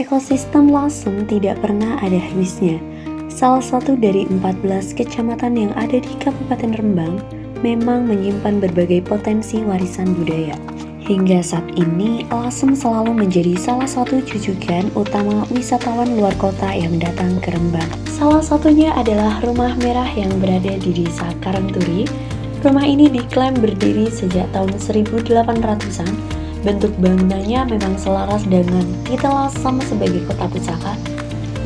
Ekosistem Lasem tidak pernah ada habisnya. Salah satu dari 14 kecamatan yang ada di Kabupaten Rembang memang menyimpan berbagai potensi warisan budaya. Hingga saat ini, Lasem selalu menjadi salah satu jujukan utama wisatawan luar kota yang datang ke Rembang. Salah satunya adalah Rumah Merah yang berada di Desa Karangturi. Rumah ini diklaim berdiri sejak tahun 1800-an. Bentuk bangunannya memang selaras dengan titel Lasem sebagai kota pusaka,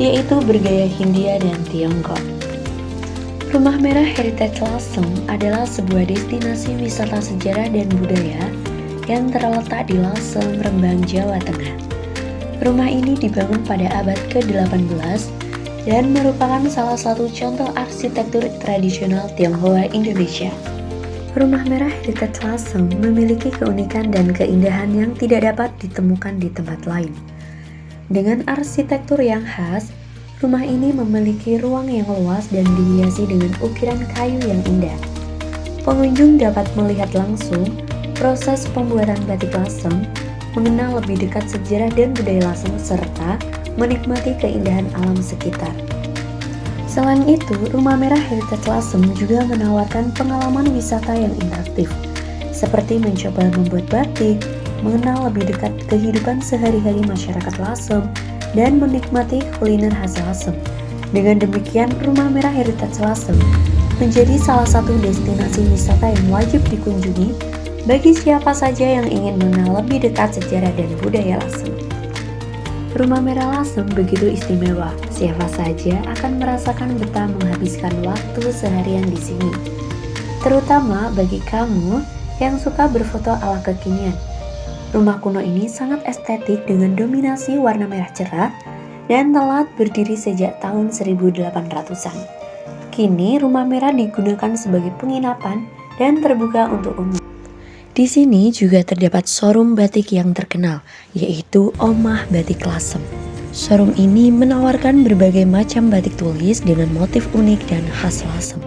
yaitu bergaya Hindia dan Tiongkok. Rumah Merah Heritage Lasem adalah sebuah destinasi wisata sejarah dan budaya yang terletak di Lasem, Rembang, Jawa Tengah. Rumah ini dibangun pada abad ke-18 dan merupakan salah satu contoh arsitektur tradisional Tionghoa Indonesia. Rumah Merah Heritage Lasem memiliki keunikan dan keindahan yang tidak dapat ditemukan di tempat lain. Dengan arsitektur yang khas, rumah ini memiliki ruang yang luas dan dihiasi dengan ukiran kayu yang indah. Pengunjung dapat melihat langsung proses pembuatan batik Lasem, mengenal lebih dekat sejarah dan budaya Lasem, serta menikmati keindahan alam sekitar. Selain itu, Rumah Merah Heritage Lasem juga menawarkan pengalaman wisata yang interaktif, seperti mencoba membuat batik, mengenal lebih dekat kehidupan sehari-hari masyarakat Lasem, dan menikmati kuliner khas Lasem. Dengan demikian, Rumah Merah Heritage Lasem menjadi salah satu destinasi wisata yang wajib dikunjungi bagi siapa saja yang ingin mengenal lebih dekat sejarah dan budaya Lasem. Rumah Merah Lasem begitu istimewa, siapa saja akan merasakan betah menghabiskan waktu seharian di sini. Terutama bagi kamu yang suka berfoto ala kekinian. Rumah kuno ini sangat estetik dengan dominasi warna merah cerah dan telah berdiri sejak tahun 1800-an. Kini Rumah Merah digunakan sebagai penginapan dan terbuka untuk umum. Di sini juga terdapat showroom batik yang terkenal, yaitu Omah Batik Lasem. Showroom ini menawarkan berbagai macam batik tulis dengan motif unik dan khas Lasem,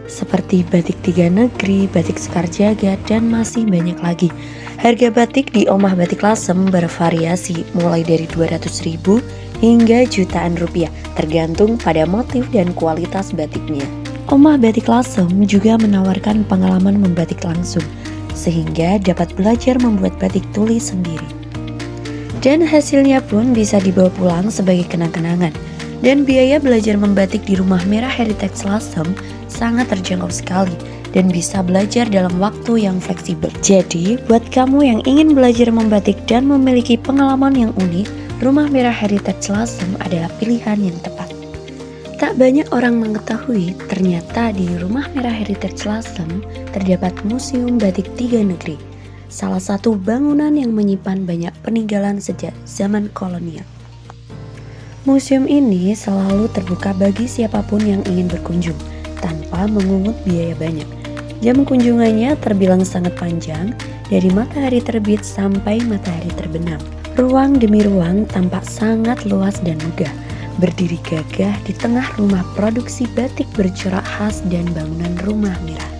seperti batik tiga negeri, batik sekar jagad, dan masih banyak lagi. Harga batik di Omah Batik Lasem bervariasi mulai dari 200.000 hingga jutaan rupiah, tergantung pada motif dan kualitas batiknya. Omah Batik Lasem juga menawarkan pengalaman membatik langsung, sehingga dapat belajar membuat batik tulis sendiri. Dan hasilnya pun bisa dibawa pulang sebagai kenang-kenangan. Dan biaya belajar membatik di Rumah Merah Heritage Lasem sangat terjangkau sekali dan bisa belajar dalam waktu yang fleksibel. Jadi, buat kamu yang ingin belajar membatik dan memiliki pengalaman yang unik, Rumah Merah Heritage Lasem adalah pilihan yang tepat. Tak banyak orang mengetahui, ternyata di Rumah Merah Heritage Lasem terdapat Museum Batik Tiga Negeri, salah satu bangunan yang menyimpan banyak peninggalan sejak zaman kolonial. Museum ini selalu terbuka bagi siapapun yang ingin berkunjung, tanpa mengungut biaya banyak. Jam kunjungannya terbilang sangat panjang, dari matahari terbit sampai matahari terbenam. Ruang demi ruang tampak sangat luas dan megah, berdiri gagah di tengah rumah produksi batik bercorak khas dan bangunan Rumah Merah.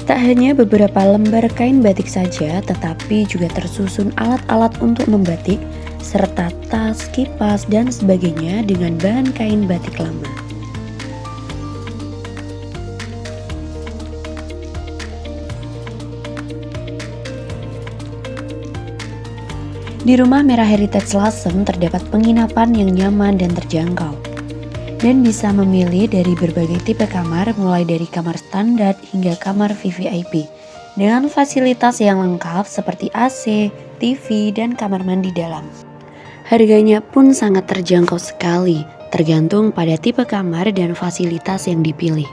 Tak hanya beberapa lembar kain batik saja, tetapi juga tersusun alat-alat untuk membatik, serta tas, kipas, dan sebagainya dengan bahan kain batik lama. Di Rumah Merah Heritage Lasem terdapat penginapan yang nyaman dan terjangkau, dan bisa memilih dari berbagai tipe kamar mulai dari kamar standar hingga kamar VVIP dengan fasilitas yang lengkap seperti AC, TV, dan kamar mandi dalam. Harganya pun sangat terjangkau sekali, tergantung pada tipe kamar dan fasilitas yang dipilih.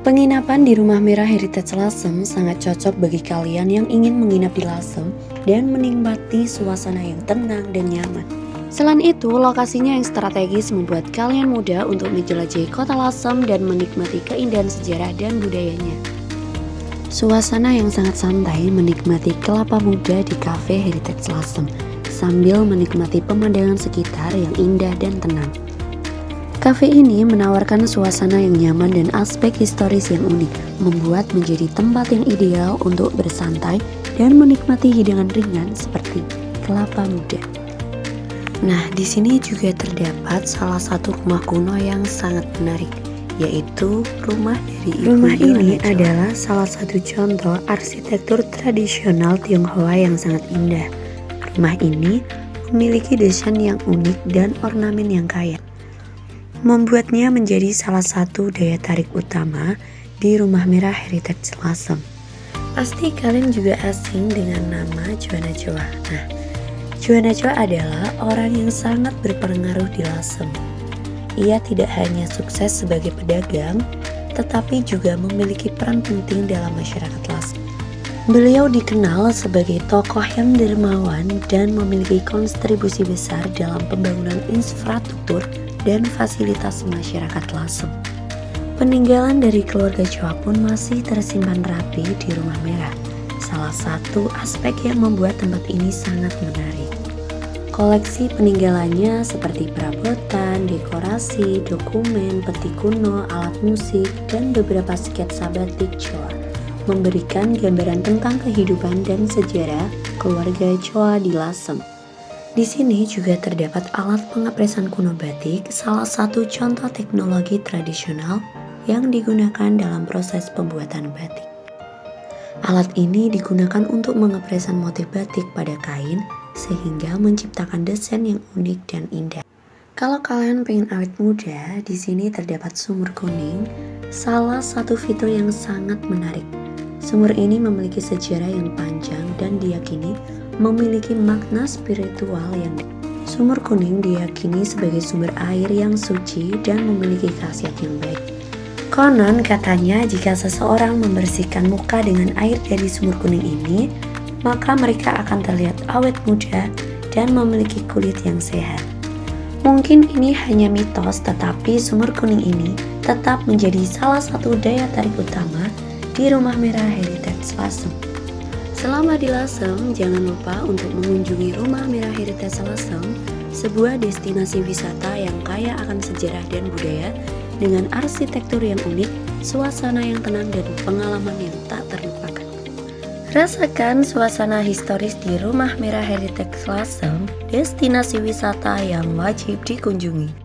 Penginapan di Rumah Merah Heritage Lasem sangat cocok bagi kalian yang ingin menginap di Lasem dan menikmati suasana yang tenang dan nyaman. Selain itu, lokasinya yang strategis membuat kalian mudah untuk menjelajahi kota Lasem dan menikmati keindahan sejarah dan budayanya. Suasana yang sangat santai menikmati kelapa muda di Cafe Heritage Lasem sambil menikmati pemandangan sekitar yang indah dan tenang. Kafe ini menawarkan suasana yang nyaman dan aspek historis yang unik, membuat menjadi tempat yang ideal untuk bersantai dan menikmati hidangan ringan seperti kelapa muda. Nah, di sini juga terdapat salah satu rumah kuno yang sangat menarik, yaitu rumah dari Ibu Rumah ini adalah salah satu contoh arsitektur tradisional Tionghoa yang sangat indah. Rumah ini memiliki desain yang unik dan ornamen yang kaya, membuatnya menjadi salah satu daya tarik utama di Rumah Merah Heritage Lasem. Pasti kalian juga asing dengan nama Juana Chua. Nah, Juana Chua adalah orang yang sangat berpengaruh di Lasem. Ia tidak hanya sukses sebagai pedagang, tetapi juga memiliki peran penting dalam masyarakat Lasem. Beliau dikenal sebagai tokoh yang dermawan dan memiliki kontribusi besar dalam pembangunan infrastruktur dan fasilitas masyarakat Lasem. Peninggalan dari keluarga Chua pun masih tersimpan rapi di Rumah Merah. Salah satu aspek yang membuat tempat ini sangat menarik. Koleksi peninggalannya seperti perabotan, dekorasi, dokumen, peti kuno, alat musik, dan beberapa sketsa batik Chua memberikan gambaran tentang kehidupan dan sejarah keluarga Chua di Lasem. Di sini juga terdapat alat pengepresan kuno batik, salah satu contoh teknologi tradisional yang digunakan dalam proses pembuatan batik. Alat ini digunakan untuk mengepresan motif batik pada kain sehingga menciptakan desain yang unik dan indah. Kalau kalian pengen awet muda, di sini terdapat sumur kuning, salah satu fitur yang sangat menarik. Sumur ini memiliki sejarah yang panjang dan diyakini memiliki makna spiritual yang Sumur kuning diyakini sebagai sumber air yang suci dan memiliki khasiat yang baik. Konon katanya jika seseorang membersihkan muka dengan air dari sumur kuning ini, maka mereka akan terlihat awet muda dan memiliki kulit yang sehat. Mungkin ini hanya mitos, tetapi sumur kuning ini tetap menjadi salah satu daya tarik utama di Rumah Merah Heritage Lasem. Selama di Lasem, jangan lupa untuk mengunjungi Rumah Merah Heritage Lasem, sebuah destinasi wisata yang kaya akan sejarah dan budaya dengan arsitektur yang unik, suasana yang tenang, dan pengalaman yang tak terlupakan. Rasakan suasana historis di Rumah Merah Heritage Lasem, destinasi wisata yang wajib dikunjungi.